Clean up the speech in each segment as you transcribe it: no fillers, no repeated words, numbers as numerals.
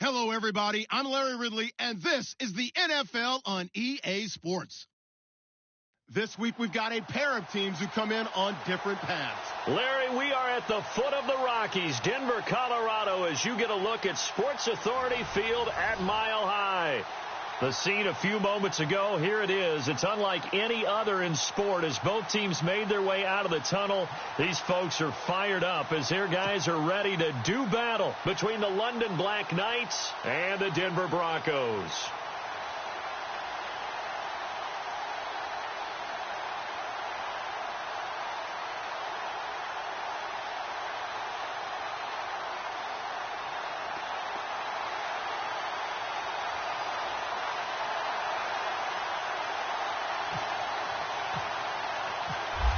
Hello, everybody. I'm Larry Ridley, and this is the NFL on EA Sports. This week, we've got a pair of teams who come in on different paths. Larry, we are at the foot of the Rockies, Denver, Colorado, as you get a look at Sports Authority Field at Mile High. The scene a few moments ago, here it is. It's unlike any other in sport as both teams made their way out of the tunnel. These folks are fired up as their guys are ready to do battle between the London Black Knights and the Denver Broncos.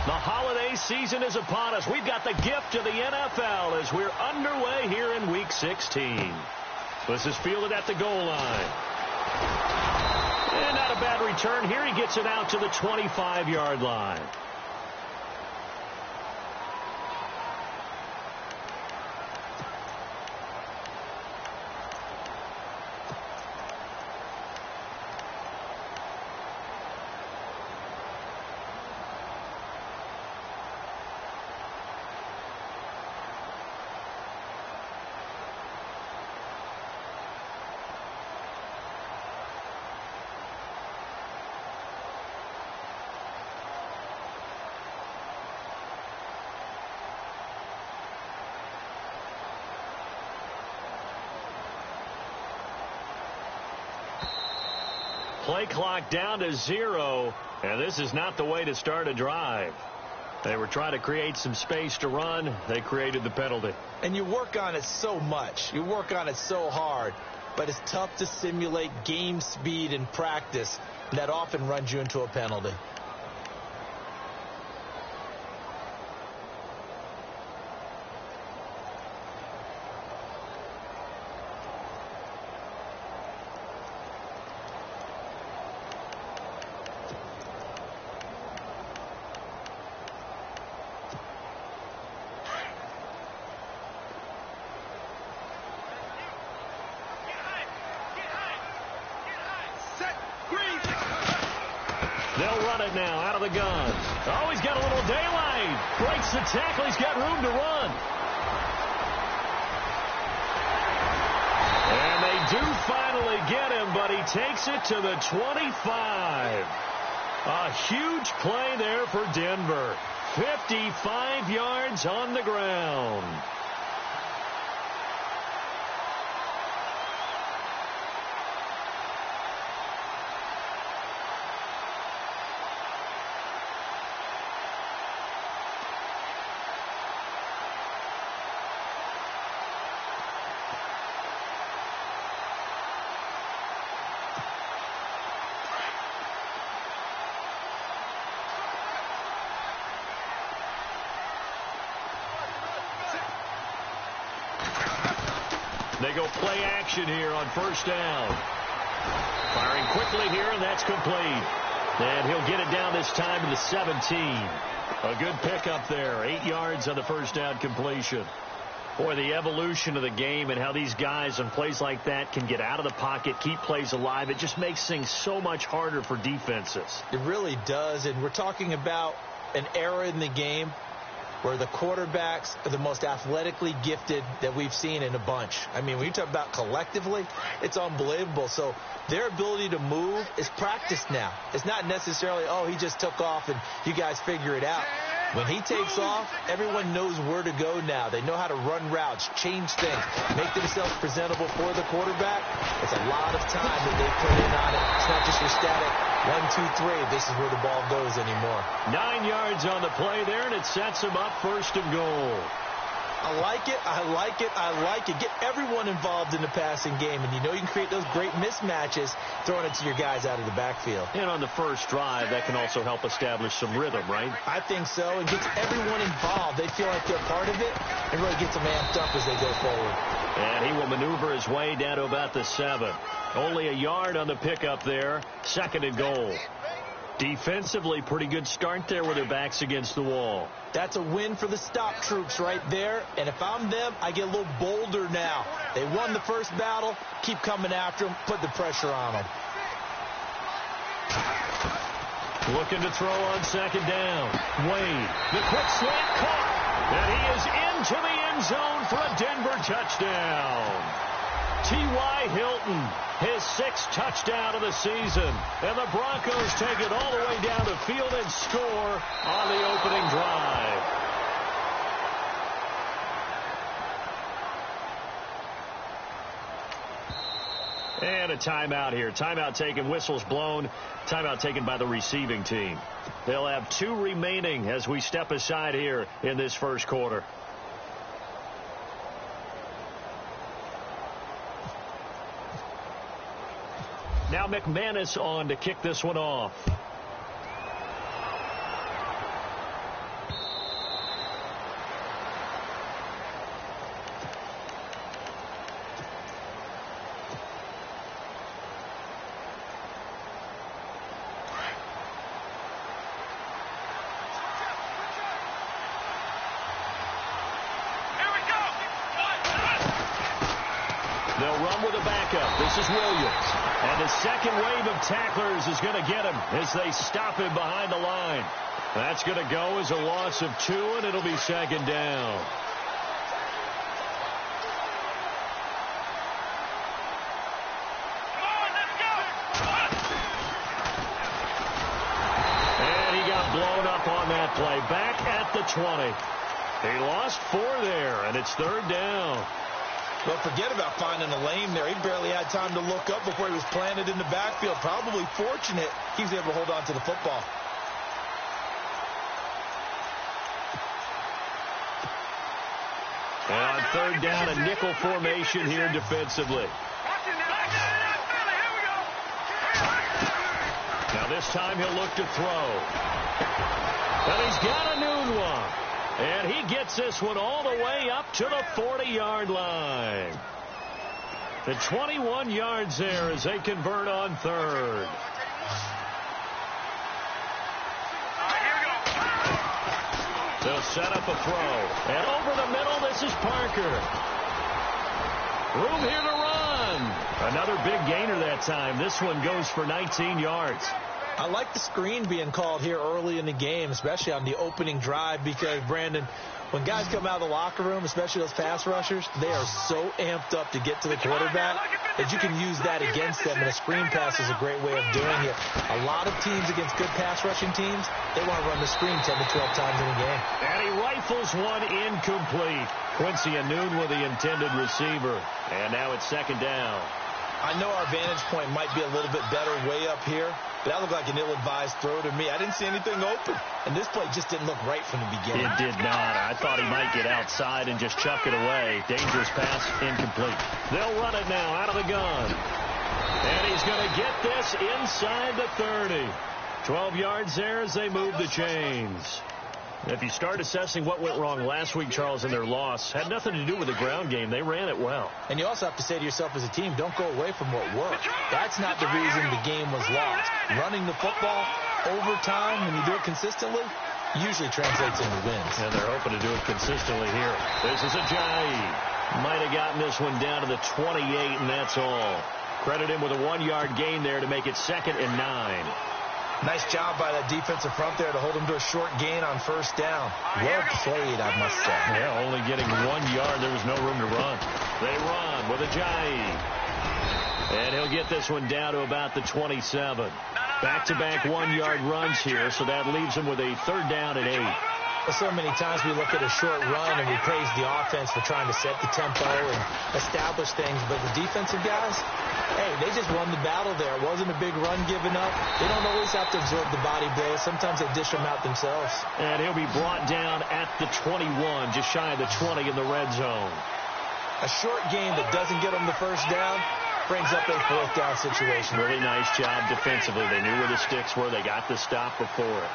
The holiday season is upon us. We've got the gift of the NFL as we're underway here in Week 16. This is fielded at the goal line. And not a bad return here. He gets it out to the 25-yard line. Play clock down to 0, and this is not the way to start a drive. They were trying to create some space to run. They created the penalty. And you work on it so much. You work on it so hard. But it's tough to simulate game speed in practice. That often runs you into a penalty. They'll run it now out of the gun. Oh, he's got a little daylight. Breaks the tackle. He's got room to run. And they do finally get him, but he takes it to the 25. A huge play there for Denver. 55 yards on the ground. They go play action here on first down. Firing quickly here, and that's complete. And he'll get it down this time to the 17. A good pickup there. 8 yards on the first down completion. Boy, the evolution of the game and how these guys on plays like that can get out of the pocket, keep plays alive, it just makes things so much harder for defenses. It really does, and we're talking about an era in the game where the quarterbacks are the most athletically gifted that we've seen in a bunch. I mean, when you talk about collectively, it's unbelievable. So their ability to move is practiced now. It's not necessarily, oh, he just took off and you guys figure it out. When he takes off, everyone knows where to go now. They know how to run routes, change things, make themselves presentable for the quarterback. It's a lot of time that they put in on it. It's not just your static 1, 2, 3. This is where the ball goes anymore. 9 yards on the play there, and it sets them up first and goal. I like it. I like it. I like it. Get everyone involved in the passing game, and you know you can create those great mismatches throwing it to your guys out of the backfield. And on the first drive, that can also help establish some rhythm, right? I think so. It gets everyone involved. They feel like they're part of it, and really gets them amped up as they go forward. And he will maneuver his way down to about the 7. Only a yard on the pickup there. Second and goal. Defensively, pretty good start there with their backs against the wall. That's a win for the stop troops right there. And if I'm them, I get a little bolder now. They won the first battle. Keep coming after them. Put the pressure on them. Looking to throw on second down. Wade, the quick slant caught. And he is into the end zone for a Denver touchdown. T.Y. Hilton, his 6th touchdown of the season. And the Broncos take it all the way down the field and score on the opening drive. And a timeout here. Timeout taken, whistles blown. Timeout taken by the receiving team. They'll have 2 remaining as we step aside here in this first quarter. Now McManus on to kick this one off. They'll run with a backup. This is Williams. And the second wave of tacklers is going to get him as they stop him behind the line. That's going to go as a loss of 2, and it'll be second down. And he got blown up on that play. Back at the 20. He lost 4 there, and it's third down. Well, forget about finding a lane there. He barely had time to look up before he was planted in the backfield. Probably fortunate he was able to hold on to the football. And on third down, a nickel formation here defensively. Now this time he'll look to throw. And he's got a new one. And he gets this one all the way up to the 40-yard line. The 21 yards there as they convert on third. They'll set up a throw. And over the middle, this is Parker. Room here to run. Another big gainer that time. This one goes for 19 yards. I like the screen being called here early in the game, especially on the opening drive, because, Brandon, when guys come out of the locker room, especially those pass rushers, they are so amped up to get to the quarterback that you can use that against them, and a screen pass is a great way of doing it. A lot of teams against good pass rushing teams, they want to run the screen 10 to 12 times in a game. And he rifles one incomplete. Quincy Anoon with the intended receiver. And now it's second down. I know our vantage point might be a little bit better way up here, but that looked like an ill-advised throw to me. I didn't see anything open, and this play just didn't look right from the beginning. It did not. I thought he might get outside and just chuck it away. Dangerous pass, incomplete. They'll run it now out of the gun. And he's going to get this inside the 30. 12 yards there as they move the chains. If you start assessing what went wrong last week, Charles, in their loss, had nothing to do with the ground game. They ran it well. And you also have to say to yourself as a team, don't go away from what worked. That's not the reason the game was lost. Running the football over time, when you do it consistently, usually translates into wins. And they're hoping to do it consistently here. This is Ajayi. Might have gotten this one down to the 28, and that's all. Credit him with a 1-yard gain there to make it 2nd and 9. Nice job by that defensive front there to hold him to a short gain on first down. Well played, I must say. Yeah, only getting 1 yard. There was no room to run. They run with Ajayi. And he'll get this one down to about the 27. Back-to-back 1-yard runs here, so that leaves him with a 3rd down and 8. So many times we look at a short run and we praise the offense for trying to set the tempo and establish things, but the defensive guys, hey, they just won the battle there. It wasn't a big run given up. They don't always have to absorb the body blows. Sometimes they dish them out themselves. And he'll be brought down at the 21, just shy of the 20 in the red zone. A short game that doesn't get them the first down brings up a 4th down situation. Really nice job defensively. They knew where the sticks were. They got the stop before it.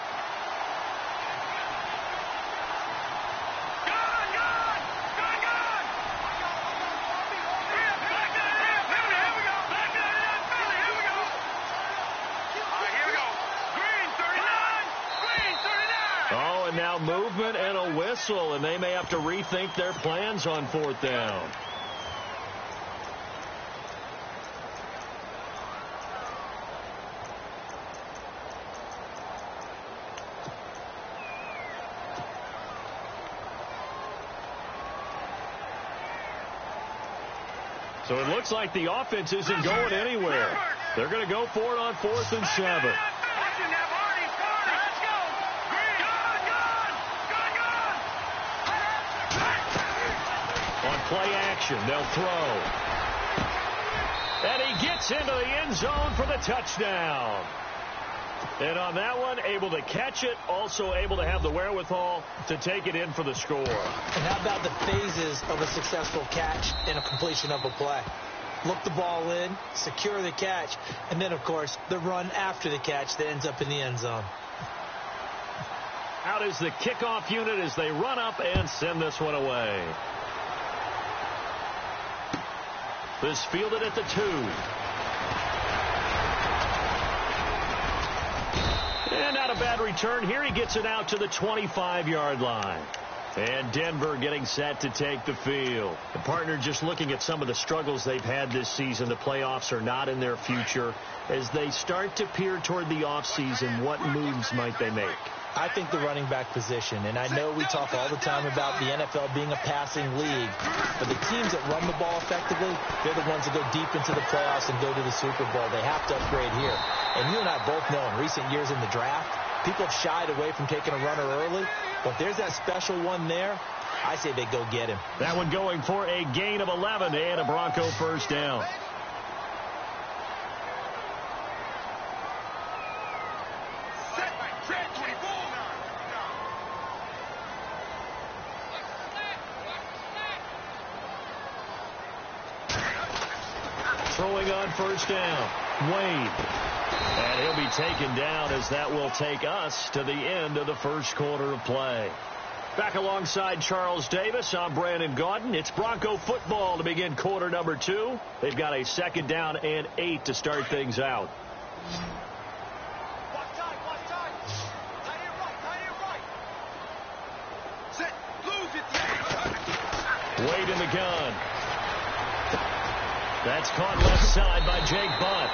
and now movement and a whistle, and they may have to rethink their plans on 4th down. So it looks like the offense isn't going anywhere. They're going to go for it on 4th and 7. On play action, they'll throw. And he gets into the end zone for the touchdown. And on that one, able to catch it, also able to have the wherewithal to take it in for the score. And how about the phases of a successful catch and a completion of a play? Look the ball in, secure the catch, and then, of course, the run after the catch that ends up in the end zone. Out is the kickoff unit as they run up and send this one away. This fielded at the 2. And not a bad return here. He gets it out to the 25-yard line. And Denver getting set to take the field. The partner just looking at some of the struggles they've had this season. The playoffs are not in their future. As they start to peer toward the offseason, what moves might they make? I think the running back position, and I know we talk all the time about the NFL being a passing league, but the teams that run the ball effectively, they're the ones that go deep into the playoffs and go to the Super Bowl. They have to upgrade here. And you and I both know in recent years in the draft, people have shied away from taking a runner early, but if there's that special one there, I say they go get him. That one going for a gain of 11 and a Bronco first down. Throwing on first down, Wade. And he'll be taken down as that will take us to the end of the first quarter of play. Back alongside Charles Davis, I'm Brandon Gaudin. It's Bronco football to begin quarter number 2. They've got a 2nd down and 8 to start things out. Wade in the gun. That's caught left side by Jake Butt.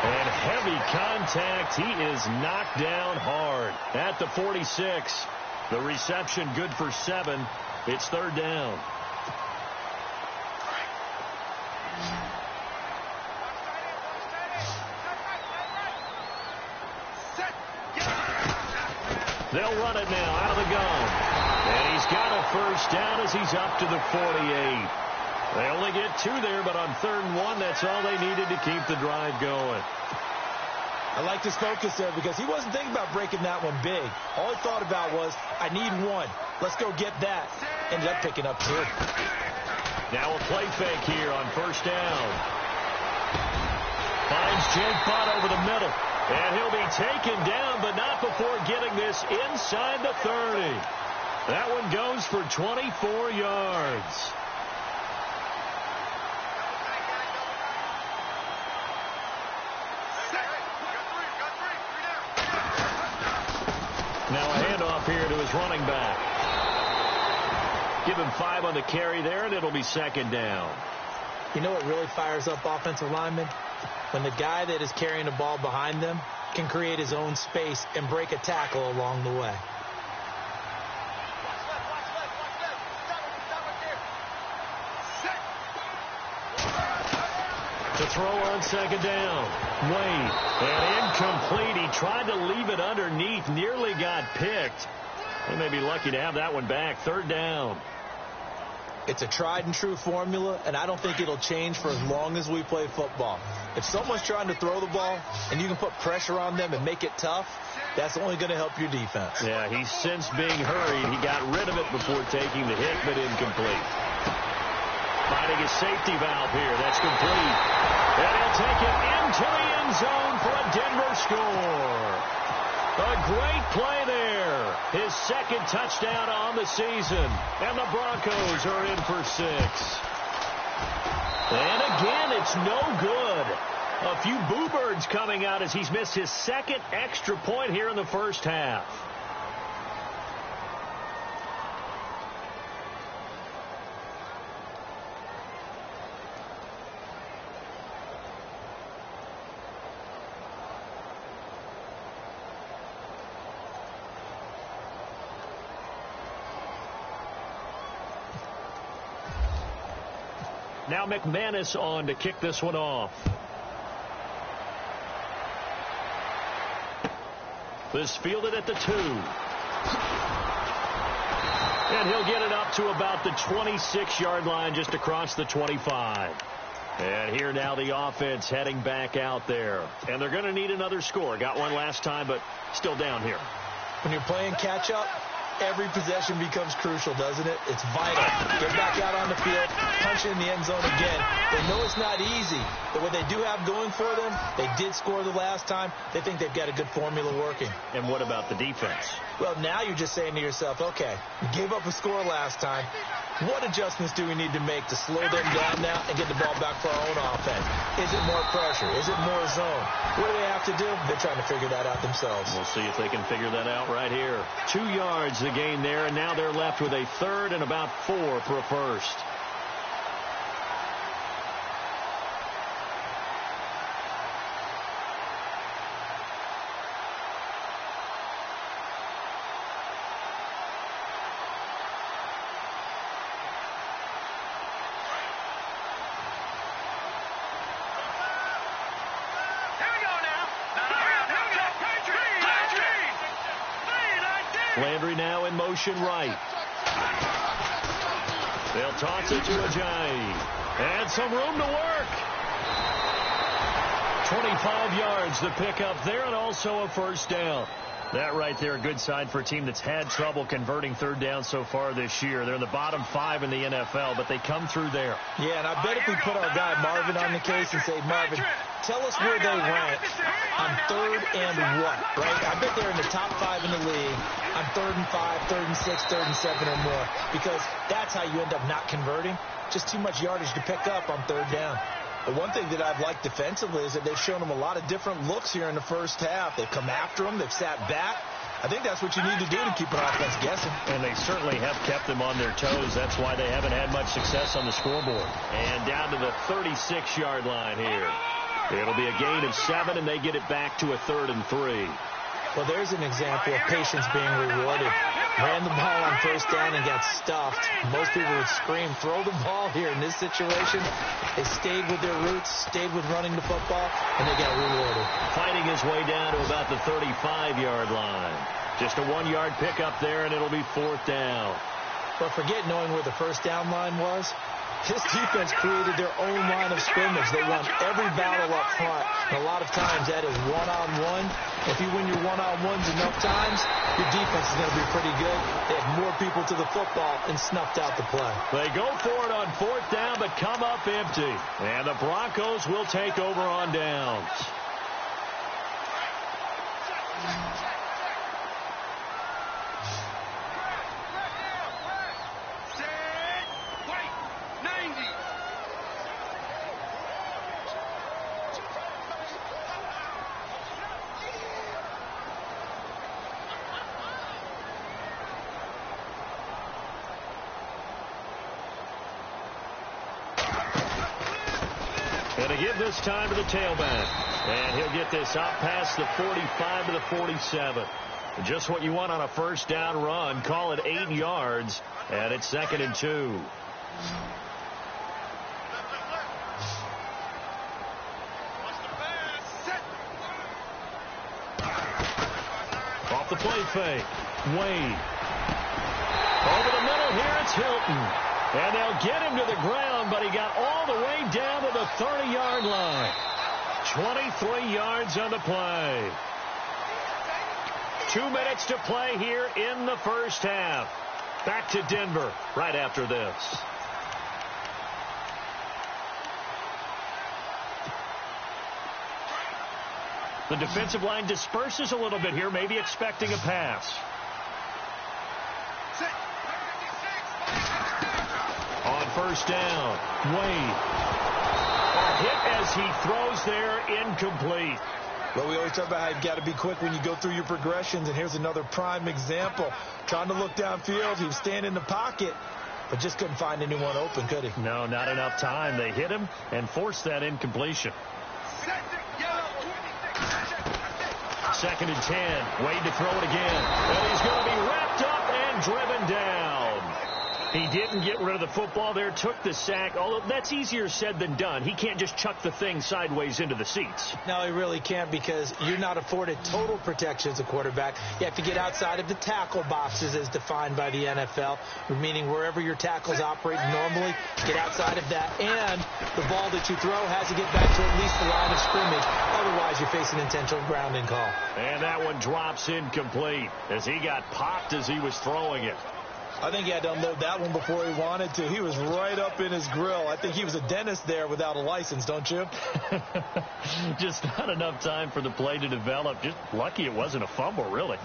And heavy contact. He is knocked down hard at the 46. The reception good for 7. It's 3rd down. They'll run it now out of the gun. And he's got a first down as he's up to the 48. They only get 2 there, but on 3rd and 1, that's all they needed to keep the drive going. I like his focus there because he wasn't thinking about breaking that one big. All he thought about was, I need 1. Let's go get that. Ended up picking up 2. Now a play fake here on first down. Finds Jake Butt over the middle. And he'll be taken down, but not before getting this inside the 30. That one goes for 24 yards. Now a handoff here to his running back. Give him 5 on the carry there, and it'll be 2nd down. You know what really fires up offensive linemen? When the guy that is carrying the ball behind them can create his own space and break a tackle along the way. To throw on 2nd down. Wade. And incomplete. He tried to leave it underneath. Nearly got picked. They may be lucky to have that one back. 3rd down. It's a tried and true formula, and I don't think it'll change for as long as we play football. If someone's trying to throw the ball and you can put pressure on them and make it tough, that's only going to help your defense. Yeah, he's since being hurried. He got rid of it before taking the hit, but incomplete. Finding a safety valve here. That's complete. And he'll take it into the end zone for a Denver score. A great play there. His 2nd touchdown on the season. And the Broncos are in for 6. And again, it's no good. A few boo birds coming out as he's missed his 2nd extra point here in the first half. Now McManus on to kick this one off. This fielded at the 2. And he'll get it up to about the 26-yard line, just across the 25. And here now the offense heading back out there. And they're going to need another score. Got one last time, but still down here. When you're playing catch-up, every possession becomes crucial, doesn't it? It's vital. Get back out on the field, punch it in the end zone again. They know it's not easy, but what they do have going for them, they did score the last time. They think they've got a good formula working. And what about the defense? Well, now you're just saying to yourself, okay, we gave up a score last time. What adjustments do we need to make to slow them down now and get the ball back for our own offense? Is it more pressure? Is it more zone? What do they have to do? They're trying to figure that out themselves. We'll see if they can figure that out right here. 2 yards the gain there, and now they're left with a third and about 4 for a first. Landry now in motion right. They'll toss it to Ajayi. And some room to work. 25 yards to pick up there, and also a first down. That right there, a good sign for a team that's had trouble converting third down so far this year. They're in the bottom 5 in the NFL, but they come through there. Yeah, and I bet if we put our guy Marvin on the case and say, Marvin, tell us where they rank on third and what, right? I bet they're in the top 5 in the league on 3rd and 5, 3rd and 6, 3rd and 7 or more, because that's how you end up not converting. Just too much yardage to pick up on third down. But one thing that I've liked defensively is that they've shown them a lot of different looks here in the first half. They've come after them. They've sat back. I think that's what you need to do to keep an offense guessing. And they certainly have kept them on their toes. That's why they haven't had much success on the scoreboard. And down to the 36-yard line here. It'll be a gain of 7, and they get it back to a 3rd and 3. Well, there's an example of patience being rewarded. Ran the ball on first down and got stuffed. Most people would scream, throw the ball here in this situation. They stayed with their roots, stayed with running the football, and they got rewarded. Fighting his way down to about the 35-yard line. Just a 1-yard pickup there, and it'll be 4th down. But forget knowing where the first down line was. This defense created their own line of scrimmage. They won every battle up front. And a lot of times that is one-on-one. If you win your one-on-ones enough times, your defense is going to be pretty good. They had more people to the football and snuffed out the play. They go for it on 4th down, but come up empty. And the Broncos will take over on downs. Going to give this time to the tailback. And he'll get this out past the 45 to the 47. Just what you want on a first down run. Call it 8 yards. And it's 2nd and 2. Off the play fake. Wade. Over the middle here, it's Hilton. And they'll get him to the ground, but he got all the way down to the 30-yard line. 23 yards on the play. 2 minutes to play here in the first half. Back to Denver right after this. The defensive line disperses a little bit here, maybe expecting a pass. On first down, Wade. A hit as he throws there, incomplete. Well, we always talk about how you've got to be quick when you go through your progressions, and here's another prime example. Trying to look downfield, he was staying in the pocket, but just couldn't find anyone open, could he? No, not enough time. They hit him and forced that incompletion. 2nd and 10. Wade to throw it again. And he's going to be wrapped up and driven down. He didn't get rid of the football there, took the sack, although that's easier said than done. He can't just chuck the thing sideways into the seats. No, he really can't, because you're not afforded total protection as a quarterback. You have to get outside of the tackle boxes as defined by the NFL, meaning wherever your tackles operate normally, get outside of that, and the ball that you throw has to get back to at least the line of scrimmage. Otherwise, you're facing intentional grounding call. And that one drops incomplete as he got popped as he was throwing it. I think he had to unload that one before he wanted to. He was right up in his grill. I think he was a dentist there without a license, don't you? Just not enough time for the play to develop. Just lucky it wasn't a fumble, really.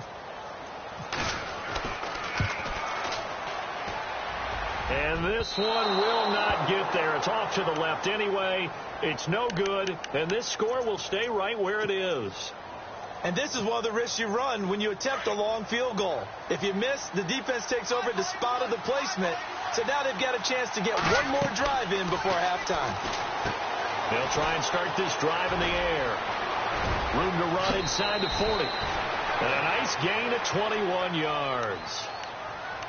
And this one will not get there. It's off to the left anyway. It's no good, and this score will stay right where it is. And this is one of the risks you run when you attempt a long field goal. If you miss, the defense takes over at the spot of the placement. So now they've got a chance to get one more drive in before halftime. They'll try and start this drive in the air. Room to run inside the 40. And a nice gain of 21 yards.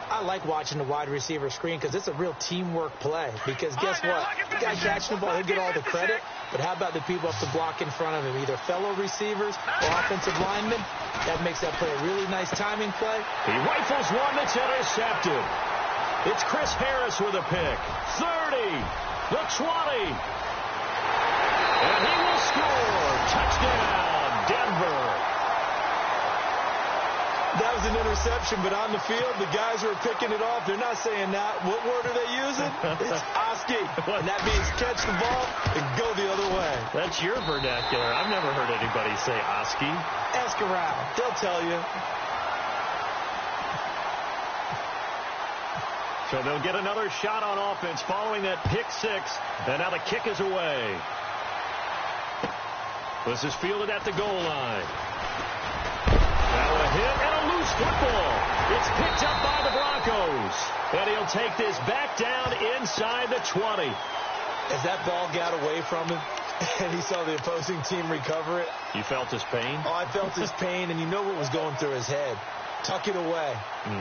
I like watching the wide receiver screen because it's a real teamwork play. Because guess what? The guy catching the ball, he'll get all the credit. But how about the people up to block in front of him, either fellow receivers or offensive linemen? That makes that play a really nice timing play. He rifles one that's intercepted. It's Chris Harris with a pick. 30, the 20. And he will score. Touchdown, Denver. That was an interception, but on the field, the guys who are picking it off, they're not saying that. What word are they using? It's Oski. And that means catch the ball and go the other way. That's your vernacular. I've never heard anybody say Oski. Ask around. They'll tell you. So they'll get another shot on offense following that pick six. And now the kick is away. This is fielded at the goal line. Now a hit and a loose football. It's picked up by the Broncos. And he'll take this back down inside the 20. As that ball got away from him and he saw the opposing team recover it. You felt his pain? Oh, I felt his pain, and you know what was going through his head. Tuck it away.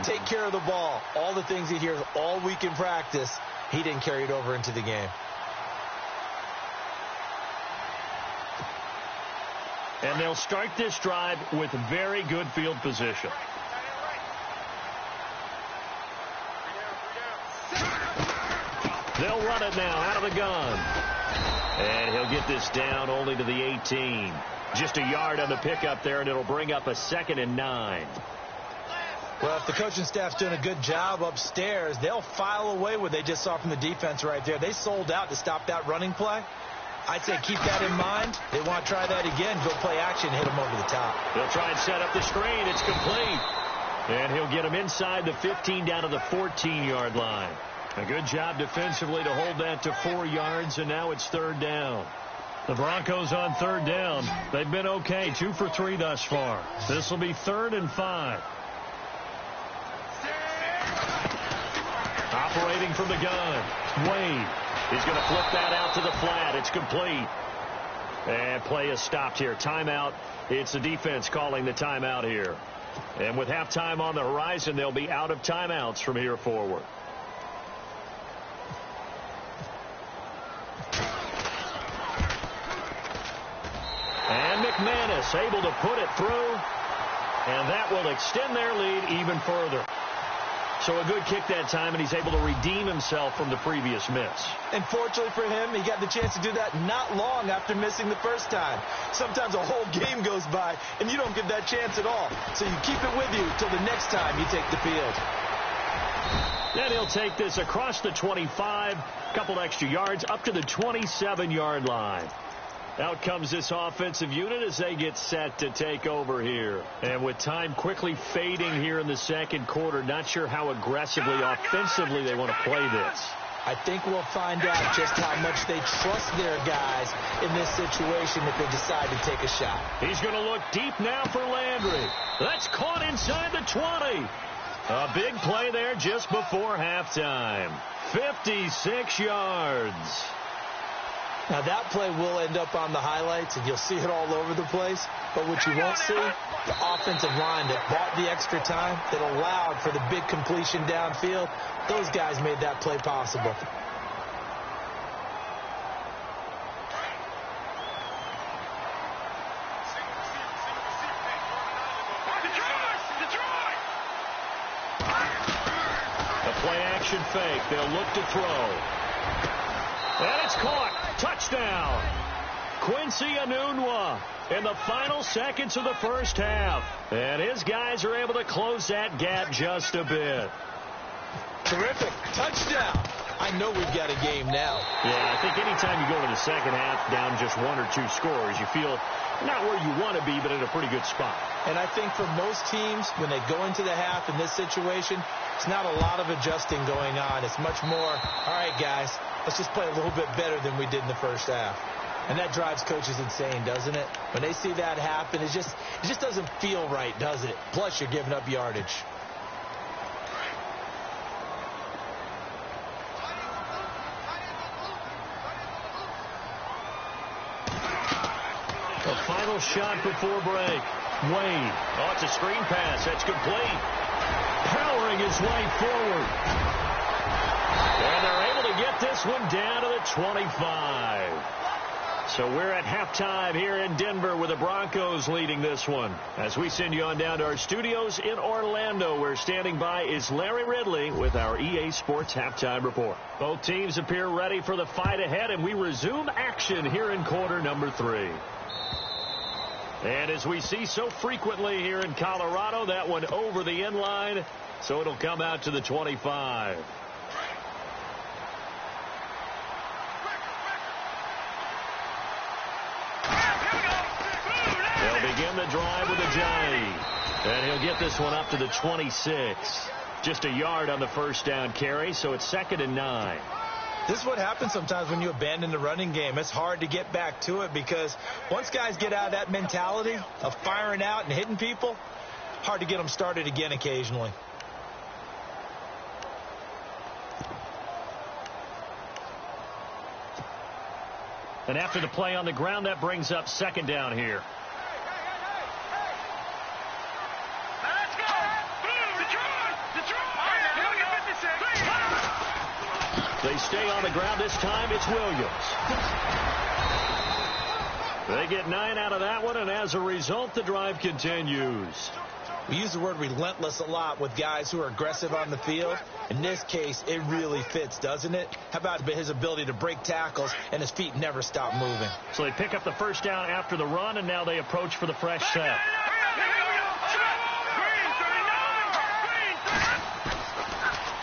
Take care of the ball. All the things he hears all week in practice, he didn't carry it over into the game. And they'll start this drive with very good field position. They'll run it now out of the gun. And he'll get this down only to the 18. Just a yard on the pickup there, and it'll bring up a 2nd and 9. Well, if the coaching staff's doing a good job upstairs, they'll file away what they just saw from the defense right there. They sold out to stop that running play. I'd say keep that in mind. They want to try that again. Go play action, hit them over the top. They'll try and set up the screen. It's complete. And he'll get him inside the 15 down to the 14-yard line. A good job defensively to hold that to 4 yards, and now it's 3rd down. The Broncos on 3rd down. They've been okay, 2 for 3 thus far. This will be 3rd and 5. Operating from the gun, Wade. He's going to flip that out to the flat. It's complete. And play is stopped here. Timeout. It's the defense calling the timeout here. And with halftime on the horizon, they'll be out of timeouts from here forward. And McManus able to put it through. And that will extend their lead even further. So a good kick that time, and he's able to redeem himself from the previous miss. And fortunately for him, he got the chance to do that not long after missing the first time. Sometimes a whole game goes by, and you don't get that chance at all. So you keep it with you till the next time you take the field. Then he'll take this across the 25, couple extra yards, up to the 27-yard line. Out comes this offensive unit as they get set to take over here. And with time quickly fading here in the second quarter, not sure how aggressively, offensively they want to play this. I think we'll find out just how much they trust their guys in this situation if they decide to take a shot. He's going to look deep now for Landry. That's caught inside the 20. A big play there just before halftime. 56 yards. Now, that play will end up on the highlights, and you'll see it all over the place. But what you won't see, the offensive line that bought the extra time, that allowed for the big completion downfield, those guys made that play possible. The play-action fake. They'll look to throw. And it's caught. Touchdown. Quincy Enunwa in the final seconds of the first half. And his guys are able to close that gap just a bit. Terrific. Touchdown. I know we've got a game now. Yeah, I think anytime you go to the second half down just 1 or 2 scores, you feel not where you want to be, but in a pretty good spot. And I think for most teams, when they go into the half in this situation, it's not a lot of adjusting going on. It's much more, all right, guys, let's just play a little bit better than we did in the first half. And that drives coaches insane, doesn't it? When they see that happen, it just doesn't feel right, does it? Plus, you're giving up yardage. The final shot before break. Wade. Oh, it's a screen pass. That's complete. Powering his way forward. And they're able to get this one down to the 25. So we're at halftime here in Denver with the Broncos leading this one. As we send you on down to our studios in Orlando, where standing by is Larry Ridley with our EA Sports Halftime Report. Both teams appear ready for the fight ahead, and we resume action here in quarter number 3. And as we see so frequently here in Colorado, that one over the end line, so it'll come out to the 25. They'll begin the drive with Ajayi. And he'll get this one up to the 26. Just a yard on the first down carry, so it's 2nd and 9. This is what happens sometimes when you abandon the running game. It's hard to get back to it because once guys get out of that mentality of firing out and hitting people, hard to get them started again occasionally. And after the play on the ground, that brings up 2nd down here. They stay on the ground. This time it's Williams. They get 9 out of that one, and as a result, the drive continues. We use the word relentless a lot with guys who are aggressive on the field. In this case, it really fits, doesn't it? How about his ability to break tackles, and his feet never stop moving? So they pick up the first down after the run, and now they approach for the fresh set.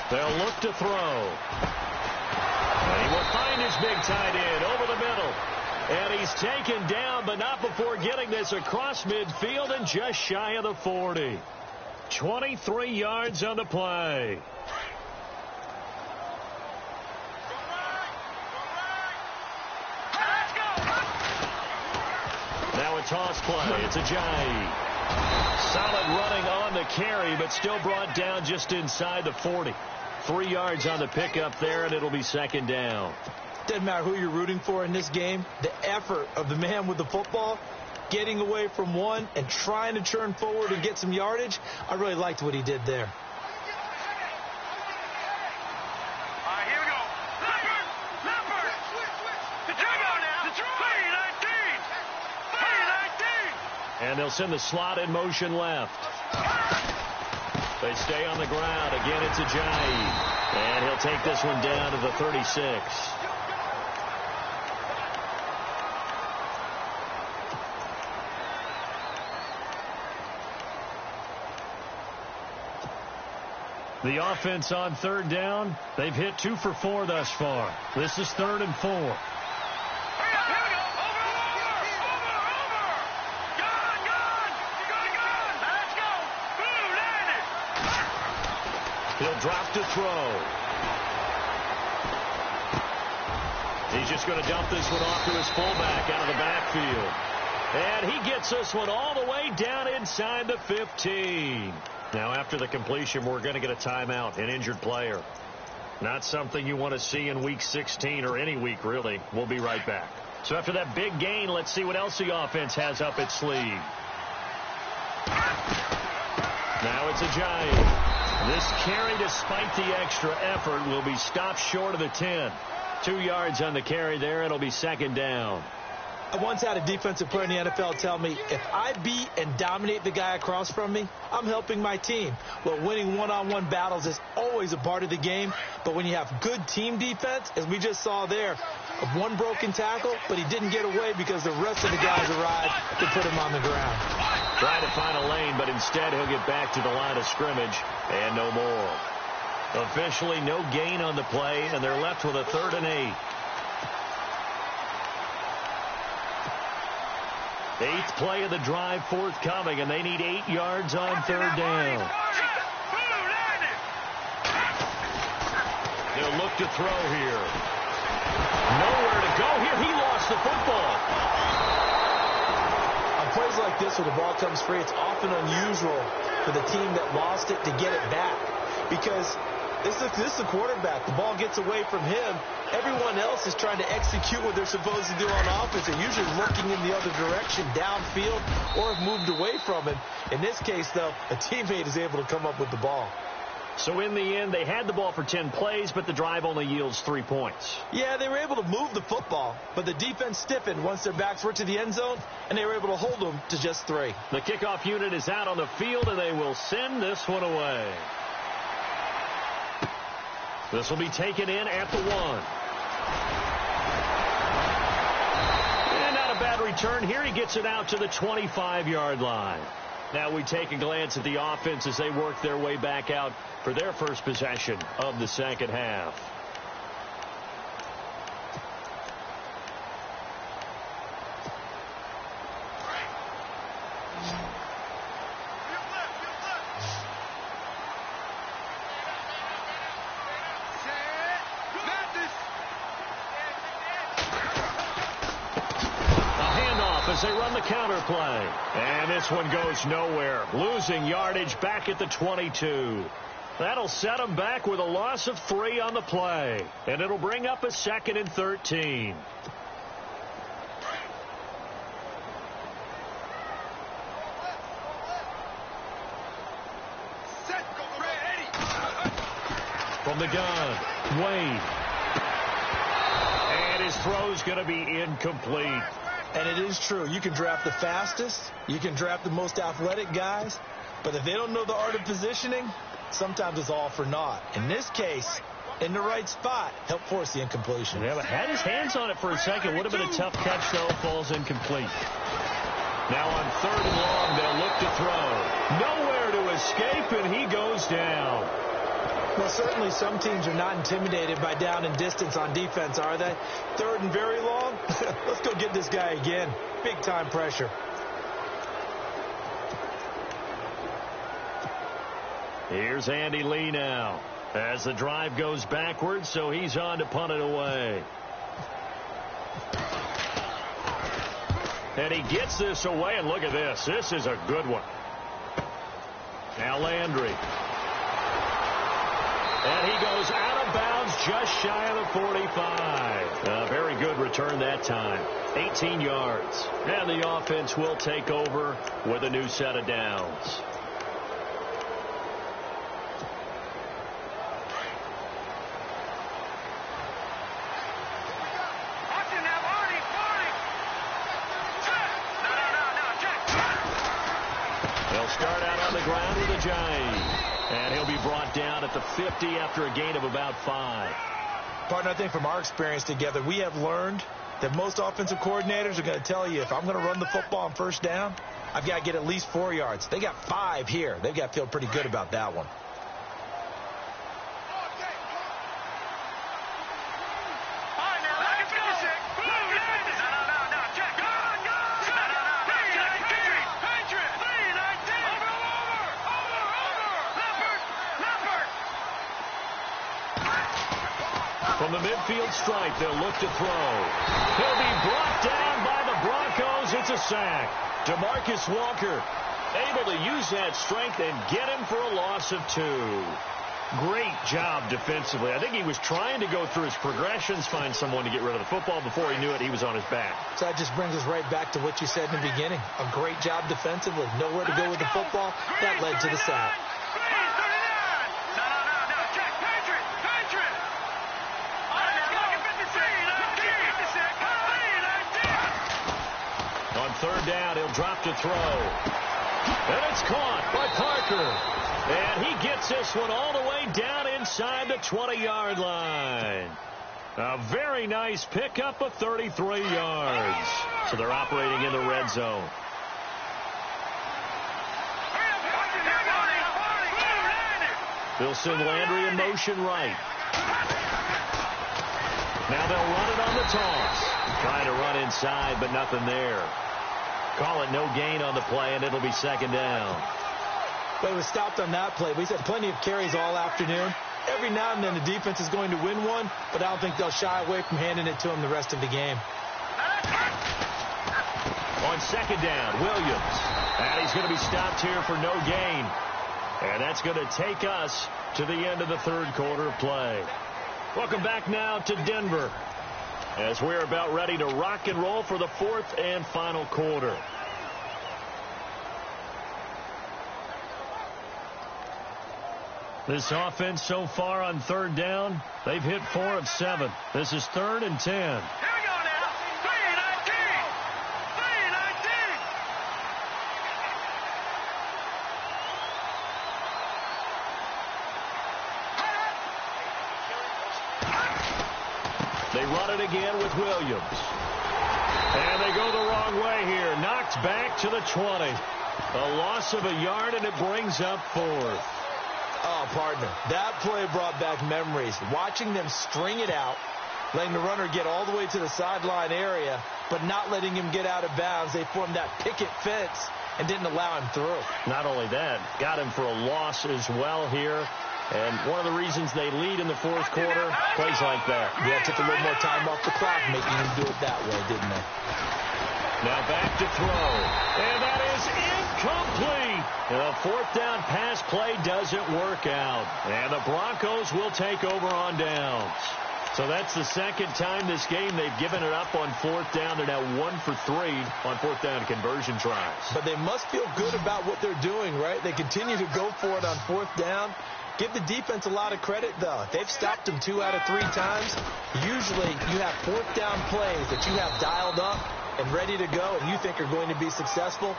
They'll look to throw. And he will find his big tight end over the middle. And he's taken down, but not before getting this across midfield and just shy of the 40. 23 yards on the play. Now a toss play. It's Ajayi. Solid running on the carry, but still brought down just inside the 40. 3 yards on the pickup there, and it'll be 2nd down. Doesn't matter who you're rooting for in this game. The effort of the man with the football, getting away from one and trying to turn forward and get some yardage, I really liked what he did there. Here we go. Leopard. The Drago now. The Drago. 19. And they'll send the slot in motion left. They stay on the ground. Again, it's Ajayi. And he'll take this one down to the 36. The offense on 3rd down, they've hit 2 for 4 thus far. This is 3rd and 4. Here we go. He'll drop to throw. He's just going to dump this one off to his fullback out of the backfield. And he gets this one all the way down inside the 15. Now, after the completion, we're going to get a timeout, an injured player. Not something you want to see in Week 16 or any week, really. We'll be right back. So after that big gain, let's see what else the offense has up its sleeve. Now it's a Giant. This carry, despite the extra effort, will be stopped short of the 10. 2 yards on the carry there. It'll be second down. I once had a defensive player in the NFL tell me, if I beat and dominate the guy across from me, I'm helping my team. Well, winning one-on-one battles is always a part of the game, but when you have good team defense, as we just saw there, one broken tackle, but he didn't get away because the rest of the guys arrived to put him on the ground. Trying to find a lane, but instead he'll get back to the line of scrimmage and no more. Officially no gain on the play, and they're left with a 3rd and 8. 8th play of the drive forthcoming, and they need 8 yards on 3rd down. They'll look to throw here. Nowhere to go here. He lost the football. On plays like this where the ball comes free, it's often unusual for the team that lost it to get it back, because this is the quarterback. The ball gets away from him. Everyone else is trying to execute what they're supposed to do on offense. They're usually looking in the other direction, downfield, or have moved away from him. In this case, though, a teammate is able to come up with the ball. So in the end, they had the ball for 10 plays, but the drive only yields 3 points. Yeah, they were able to move the football, but the defense stiffened once their backs were to the end zone, and they were able to hold them to just 3. The kickoff unit is out on the field, and they will send this one away. This will be taken in at the 1. And not a bad return here. He gets it out to the 25-yard line. Now we take a glance at the offense as they work their way back out for their first possession of the second half. As they run the counter play. And this one goes nowhere. Losing yardage back at the 22. That'll set them back with a loss of 3 on the play. And it'll bring up a 2nd and 13. From the gun, Wade. And his throw's going to be incomplete. And it is true. You can draft the fastest. You can draft the most athletic guys. But if they don't know the art of positioning, sometimes it's all for naught. In this case, in the right spot, helped force the incompletion. Yeah, but had his hands on it for a second. Would have been a tough catch, though. Falls incomplete. Now on 3rd and long, they'll look to throw. Nowhere to escape, and he goes down. Well, certainly some teams are not intimidated by down and distance on defense, are they? 3rd and very long? Let's go get this guy again. Big-time pressure. Here's Andy Lee now as the drive goes backwards, so he's on to punt it away. And he gets this away, and look at this. This is a good one. Now Landry. And he goes out of bounds just shy of the 45. A very good return that time. 18 yards. And the offense will take over with a new set of downs. They'll start out on the ground with a Giant. And he'll be brought down at the 50 after a gain of about 5. Partner, I think from our experience together, we have learned that most offensive coordinators are going to tell you, if I'm going to run the football on 1st down, I've got to get at least 4 yards. They got 5 here. They've got to feel pretty good about that one. From the midfield stripe, they'll look to throw. He'll be brought down by the Broncos. It's a sack. DeMarcus Walker able to use that strength and get him for a loss of 2. Great job defensively. I think he was trying to go through his progressions, find someone to get rid of the football. Before he knew it, he was on his back. So that just brings us right back to what you said in the beginning. A great job defensively. Nowhere to go with the football. That led to the sack. On third down, he'll drop to throw. And it's caught by Parker. And he gets this one all the way down inside the 20-yard line. A very nice pickup of 33 yards. So they're operating in the red zone. They'll send Landry in motion right. Now they'll run it on the toss. Trying to run inside, but nothing there. Call it no gain on the play, and it'll be second down. But it was stopped on that play. We've had plenty of carries all afternoon. Every now and then the defense is going to win one, but I don't think they'll shy away from handing it to him the rest of the game. On second down, Williams. And he's going to be stopped here for no gain. And that's going to take us to the end of the third quarter of play. Welcome back now to Denver, as we're about ready to rock and roll for the fourth and final quarter. This offense so far on third down, they've hit 4 of 7. This is 3rd and 10. Here we go now. 3-19. 3-19. They run it again with Williams. And they go the wrong way here. Knocked back to the 20. A loss of a yard, and it brings up 4th. Oh, partner, that play brought back memories. Watching them string it out, letting the runner get all the way to the sideline area, but not letting him get out of bounds. They formed that picket fence and didn't allow him through. Not only that, got him for a loss as well here. And one of the reasons they lead in the fourth quarter, plays like that. Yeah, took a little more time off the clock, making him do it that way, didn't they? Now back to throw. And that is incomplete. The fourth down pass play doesn't work out. And the Broncos will take over on downs. So that's the second time this game they've given it up on fourth down. They're now 1 for 3 on fourth down conversion tries. But they must feel good about what they're doing, right? They continue to go for it on fourth down. Give the defense a lot of credit, though. They've stopped them 2 out of 3 times. Usually you have fourth down plays that you have dialed up and ready to go and you think are going to be successful.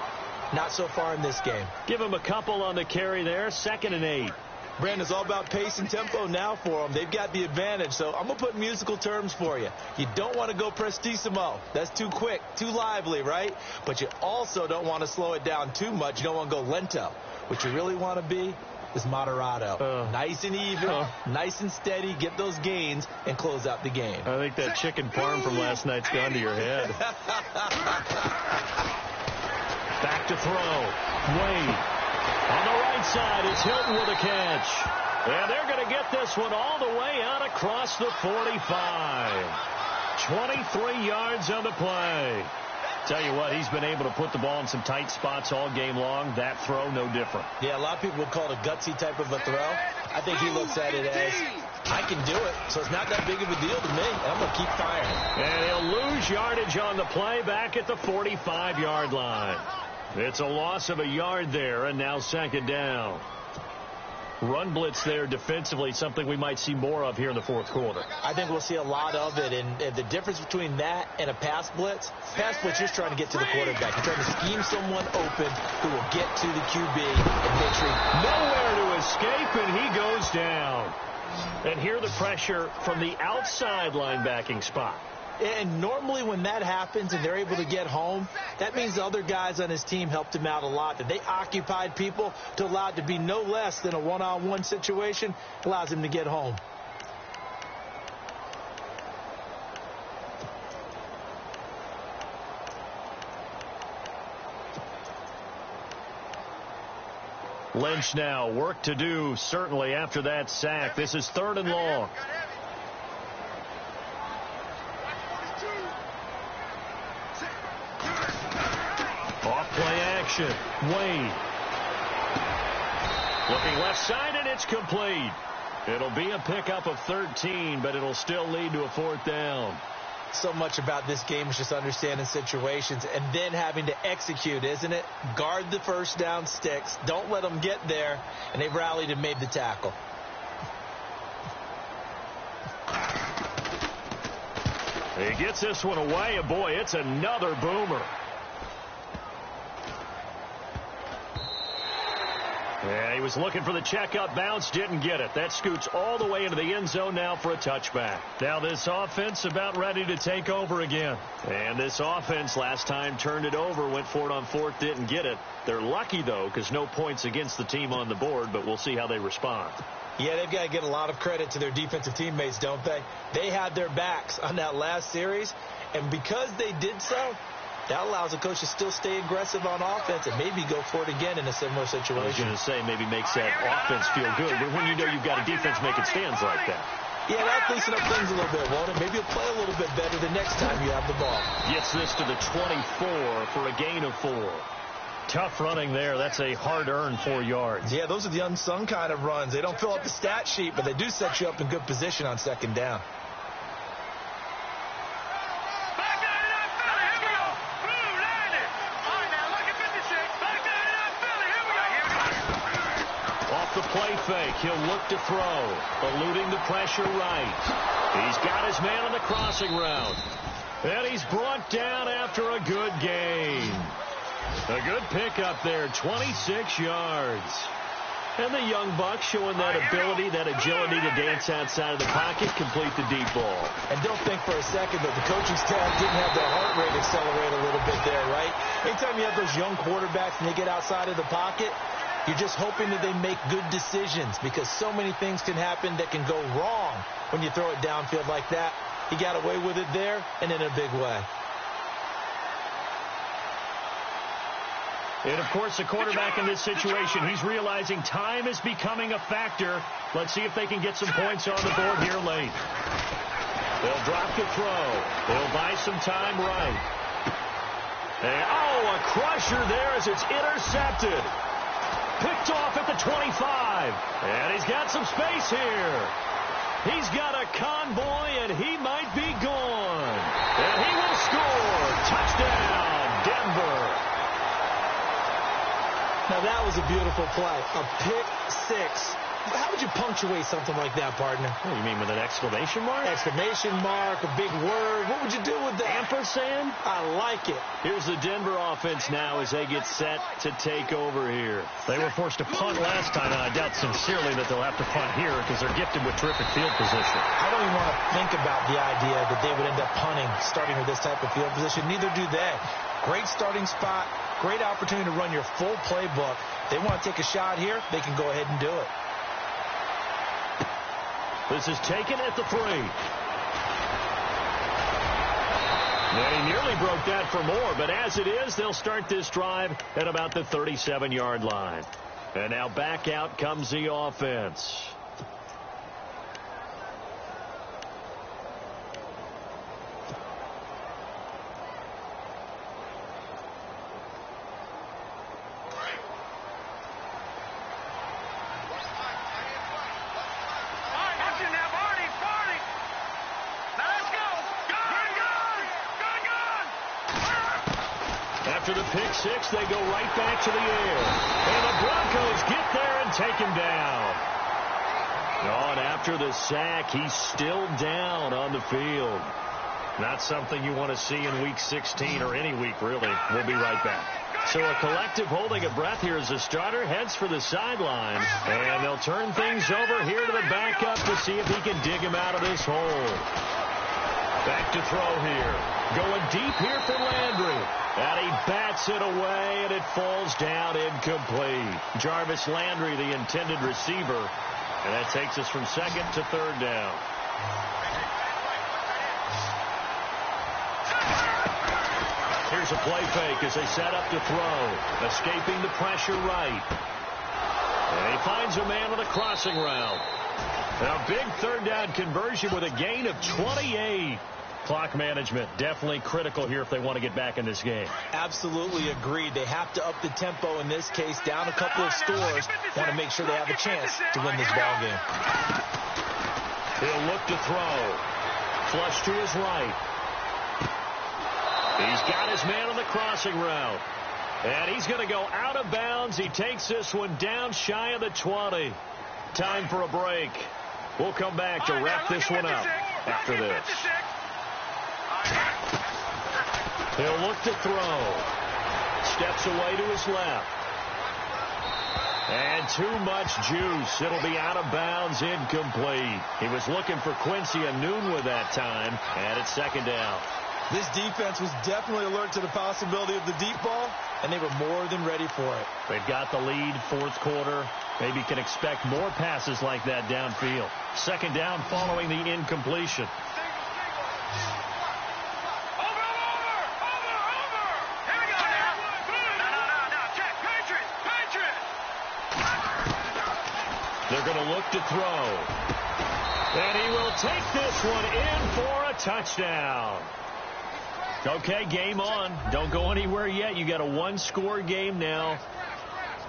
Not so far in this game. Give them a couple on the carry there. 2nd and 8. Brandon, it's all about pace and tempo now for them. They've got the advantage. So I'm going to put musical terms for you. You don't want to go prestissimo. That's too quick, too lively, right? But you also don't want to slow it down too much. You don't want to go lento. What you really want to be is moderato. Nice and even, nice and steady, get those gains, and close out the game. I think that chicken parm from last night's gone to your head. Back to throw. Wade. On the right side, it's Hilton with a catch. And they're going to get this one all the way out across the 45. 23 yards on the play. Tell you what, he's been able to put the ball in some tight spots all game long. That throw, no different. Yeah, a lot of people would call it a gutsy type of a throw. I think he looks at it as, I can do it, so it's not that big of a deal to me. I'm going to keep firing. And he'll lose yardage on the play back at the 45-yard line. It's a loss of a yard there, and now 2nd down. Run blitz there defensively, something we might see more of here in the fourth quarter. I think we'll see a lot of it, and the difference between that and a pass blitz, you're just trying to get to the quarterback. You're trying to scheme someone open who will get to the QB and make sure nowhere to escape, and he goes down. And here the pressure from the outside linebacking spot. And normally when that happens and they're able to get home, that means the other guys on his team helped him out a lot. That they occupied people to allow it to be no less than a one-on-one situation, allows him to get home. Lynch now, work to do certainly after that sack. This is 3rd and long. Off-play action. Wade. Looking left side, and it's complete. It'll be a pickup of 13, but it'll still lead to a 4th down. So much about this game is just understanding situations and then having to execute, isn't it? Guard the first down sticks. Don't let them get there. And they rallied and made the tackle. He gets this one away, and boy, it's another boomer. Yeah, he was looking for the checkup bounce, didn't get it. That scoots all the way into the end zone now for a touchback. Now this offense about ready to take over again. And this offense last time turned it over, went for it on 4th, didn't get it. They're lucky, though, because no points against the team on the board, but we'll see how they respond. Yeah, they've got to get a lot of credit to their defensive teammates, don't they? They had their backs on that last series, and because they did so, that allows the coach to still stay aggressive on offense and maybe go for it again in a similar situation. I was going to say maybe makes that offense feel good, but when you know you've got a defense making stands like that. Yeah, that'll loosen up things a little bit, won't it? Maybe you'll play a little bit better the next time you have the ball. Gets this to the 24 for a gain of 4. Tough running there. That's a hard-earned 4 yards. Yeah, those are the unsung kind of runs. They don't fill up the stat sheet, but they do set you up in good position on 2nd down. The play fake. He'll look to throw. Eluding the pressure right. He's got his man on the crossing route. And he's brought down after a good gain. A good pickup there. 26 yards. And the young buck showing that ability, that agility to dance outside of the pocket, complete the deep ball. And don't think for a second that the coaching staff didn't have their heart rate accelerate a little bit there, right? Anytime you have those young quarterbacks and they get outside of the pocket, you're just hoping that they make good decisions because so many things can happen that can go wrong when you throw it downfield like that. He got away with it there and in a big way. And, of course, the quarterback in this situation, he's realizing time is becoming a factor. Let's see if they can get some points on the board here late. They'll drop the throw. They'll buy some time right. And, a crusher there as it's intercepted. Picked off at the 25. And he's got some space here. He's got a convoy, and he might be gone. And he will score. Touchdown, Denver. Now, that was a beautiful play. A pick six. How would you punctuate something like that, partner? What do you mean, with an exclamation mark? Exclamation mark, a big word. What would you do with that? Ampersand? I like it. Here's the Denver offense now as they get set to take over here. They were forced to punt last time, and I doubt sincerely that they'll have to punt here because they're gifted with terrific field position. I don't even want to think about the idea that they would end up punting starting with this type of field position. Neither do they. Great starting spot, great opportunity to run your full playbook. They want to take a shot here, they can go ahead and do it. This is taken at the 3. And he nearly broke that for more, but as it is, they'll start this drive at about the 37-yard line. And now back out comes the offense. After the pick six, they go right back to the air. And the Broncos get there and take him down. And after the sack, he's still down on the field. Not something you want to see in Week 16 or any week, really. We'll be right back. So a collective holding of breath here as the starter heads for the sideline. And they'll turn things over here to the backup to see if he can dig him out of this hole. Back to throw here. Going deep here for Landry. And he bats it away, and it falls down incomplete. Jarvis Landry, the intended receiver. And that takes us from second to third down. Here's a play fake as they set up to throw. Escaping the pressure right. And he finds a man on a crossing route. A big third down conversion with a gain of 28. Clock management, definitely critical here if they want to get back in this game. Absolutely agreed. They have to up the tempo in this case, down a couple of scores. Want to make sure they have a chance to win this ball game. He'll look to throw. Flush to his right. He's got his man on the crossing route. And he's going to go out of bounds. He takes this one down shy of the 20. Time for a break. We'll come back to wrap this one up after this. He'll look to throw. Steps away to his left. And too much juice. It'll be out of bounds, incomplete. He was looking for Quincy Enunwa that time, and it's second down. This defense was definitely alert to the possibility of the deep ball, and they were more than ready for it. They've got the lead, fourth quarter. Maybe can expect more passes like that downfield. Second down following the incompletion. They're going to look to throw. And he will take this one in for a touchdown. Okay, game on. Don't go anywhere yet. You got a one-score game now.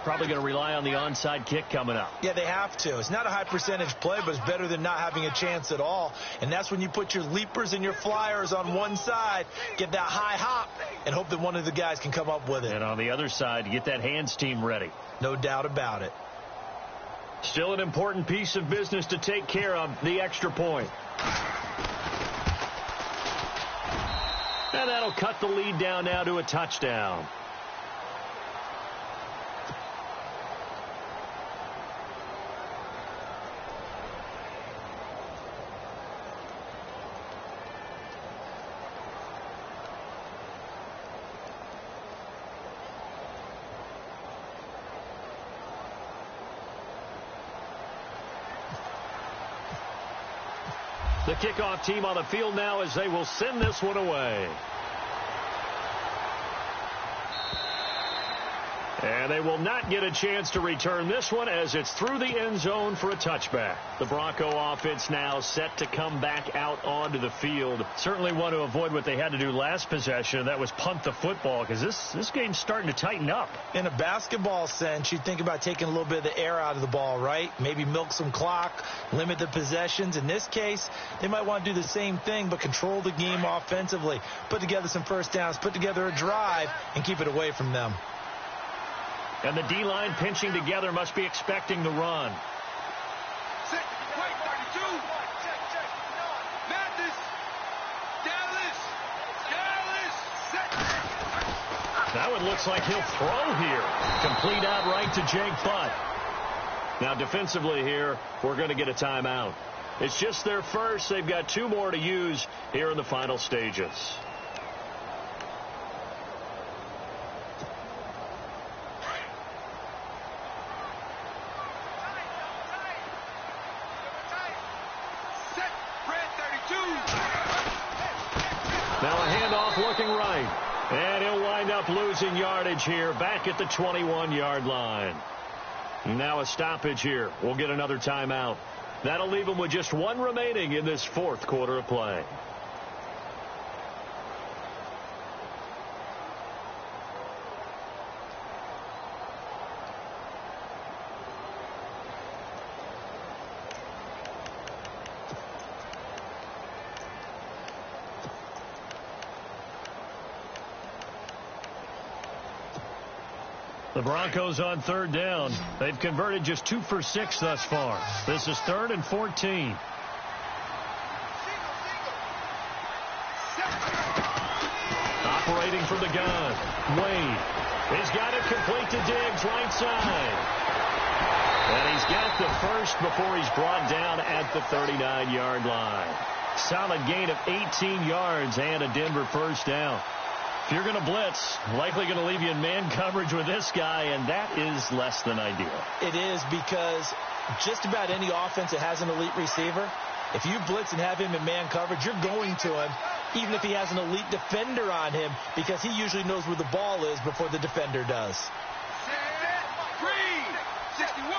Probably going to rely on the onside kick coming up. Yeah, they have to. It's not a high percentage play, but it's better than not having a chance at all. And that's when you put your leapers and your flyers on one side, get that high hop, and hope that one of the guys can come up with it. And on the other side, get that hands team ready. No doubt about it. Still an important piece of business to take care of, the extra point. And that'll cut the lead down now to a touchdown. The kickoff team on the field now as they will send this one away. And they will not get a chance to return this one as it's through the end zone for a touchback. The Bronco offense now set to come back out onto the field. Certainly want to avoid what they had to do last possession. That was punt the football because this game's starting to tighten up. In a basketball sense, you think about taking a little bit of the air out of the ball, right? Maybe milk some clock, limit the possessions. In this case, they might want to do the same thing but control the game offensively. Put together some first downs, put together a drive, and keep it away from them. And the D-line pinching together must be expecting the run. That one looks like he'll throw here. Complete out right to Jake Butt. Now defensively here, we're going to get a timeout. It's just their first. They've got two more to use here in the final stages. Now a handoff looking right. And he'll wind up losing yardage here back at the 21-yard line. Now a stoppage here. We'll get another timeout. That'll leave them with just one remaining in this fourth quarter of play. The Broncos on third down. They've converted just 2 for 6 thus far. This is 3rd and 14. Operating from the gun. Wade. He's got it complete to Diggs, right side. And he's got the first before he's brought down at the 39-yard line. Solid gain of 18 yards and a Denver first down. If you're going to blitz, likely going to leave you in man coverage with this guy, and that is less than ideal. It is because just about any offense that has an elite receiver, if you blitz and have him in man coverage, you're going to him, even if he has an elite defender on him, because he usually knows where the ball is before the defender does. Green, 61.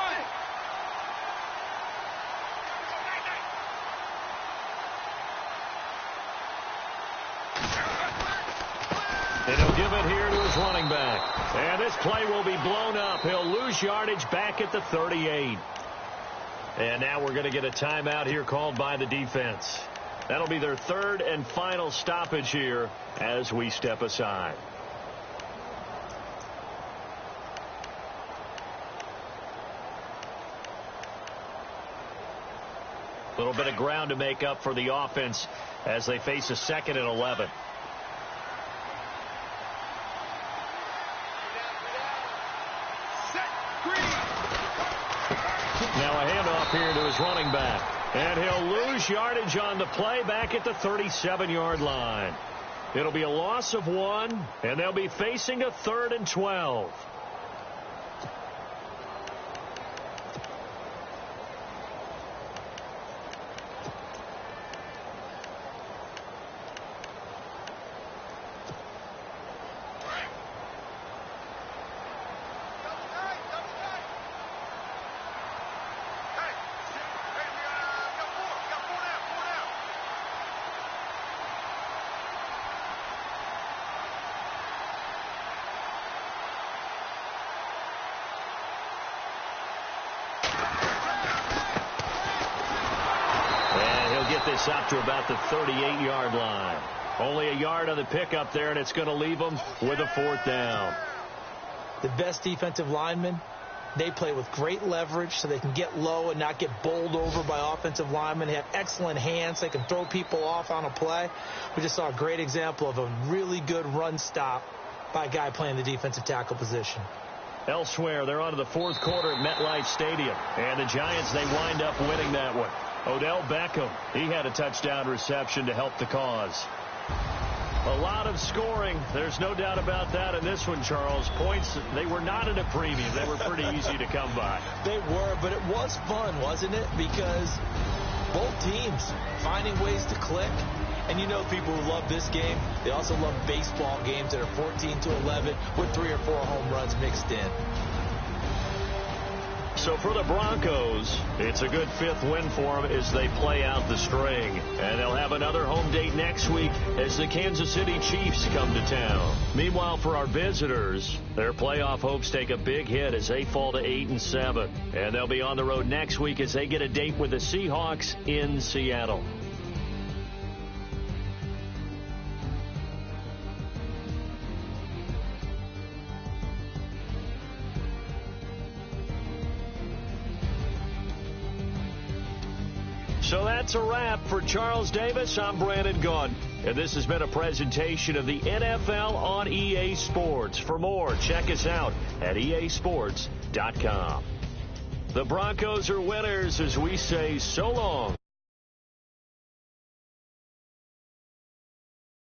And he'll give it here to his running back. And this play will be blown up. He'll lose yardage back at the 38. And now we're going to get a timeout here called by the defense. That'll be their third and final stoppage here as we step aside. A little bit of ground to make up for the offense as they face a 2nd and 11. Now a handoff here to his running back. And he'll lose yardage on the play back at the 37-yard line. It'll be a loss of 1, and they'll be facing a 3rd and 12. This up to about the 38-yard line. Only a yard on the pickup there, and it's going to leave them with a 4th down. The best defensive linemen, they play with great leverage so they can get low and not get bowled over by offensive linemen. They have excellent hands. They can throw people off on a play. We just saw a great example of a really good run stop by a guy playing the defensive tackle position. Elsewhere, they're on to the 4th quarter at MetLife Stadium. And the Giants, they wind up winning that one. Odell Beckham, he had a touchdown reception to help the cause. A lot of scoring. There's no doubt about that in this one, Charles. Points, they were not at a premium. They were pretty easy to come by. They were, but it was fun, wasn't it? Because both teams finding ways to click. And you know people who love this game, they also love baseball games that are 14-11 with 3 or 4 home runs mixed in. So for the Broncos, it's a good 5th win for them as they play out the string. And they'll have another home date next week as the Kansas City Chiefs come to town. Meanwhile, for our visitors, their playoff hopes take a big hit as they fall to 8-7. And they'll be on the road next week as they get a date with the Seahawks in Seattle. So that's a wrap. For Charles Davis, I'm Brandon Gaudin. And this has been a presentation of the NFL on EA Sports. For more, check us out at easports.com. The Broncos are winners as we say so long.